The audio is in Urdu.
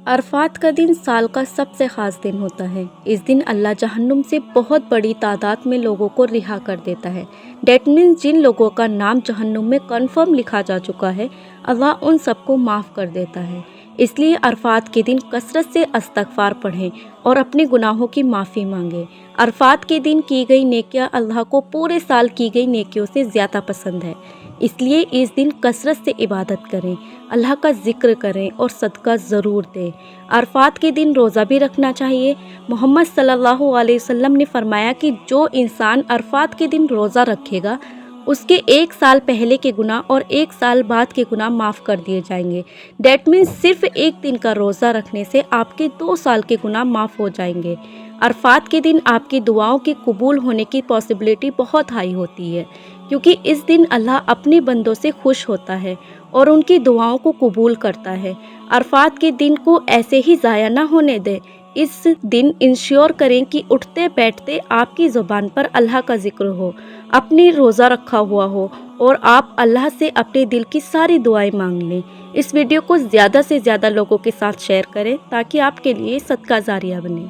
عرفات کا دن سال کا سب سے خاص دن ہوتا ہے۔ اس دن اللہ جہنم سے بہت بڑی تعداد میں لوگوں کو رہا کر دیتا ہے۔ دیٹ مینس جن لوگوں کا نام جہنم میں کنفرم لکھا جا چکا ہے، اللہ ان سب کو معاف کر دیتا ہے۔ اس لیے عرفات کے دن کثرت سے استغفار پڑھیں اور اپنے گناہوں کی معافی مانگیں۔ عرفات کے دن کی گئی نیکیاں اللہ کو پورے سال کی گئی نیکیوں سے زیادہ پسند ہے، اس لیے اس دن کثرت سے عبادت کریں، اللہ کا ذکر کریں اور صدقہ ضرور دیں۔ عرفات کے دن روزہ بھی رکھنا چاہیے۔ محمد صلی اللہ علیہ وسلم نے فرمایا کہ جو انسان عرفات کے دن روزہ رکھے گا، اس کے 1 سال پہلے کے گناہ اور 1 سال بعد کے گناہ معاف کر دیے جائیں گے۔ دیٹ مینس صرف 1 دن کا روزہ رکھنے سے آپ کے 2 سال کے گناہ معاف ہو جائیں گے۔ عرفات کے دن آپ کی دعاؤں کے قبول ہونے کی پاسبلٹی بہت ہائی ہوتی ہے، کیونکہ اس دن اللہ اپنے بندوں سے خوش ہوتا ہے اور ان کی دعاؤں کو قبول کرتا ہے۔ عرفات کے دن کو ایسے ہی ضائع نہ ہونے دیں۔ اس دن انشور کریں کہ اٹھتے بیٹھتے آپ کی زبان پر اللہ کا ذکر ہو، اپنی روزہ رکھا ہوا ہو اور آپ اللہ سے اپنے دل کی ساری دعائیں مانگ لیں۔ اس ویڈیو کو زیادہ سے زیادہ لوگوں کے ساتھ شیئر کریں تاکہ آپ کے لیے صدقہ جاریہ بنے۔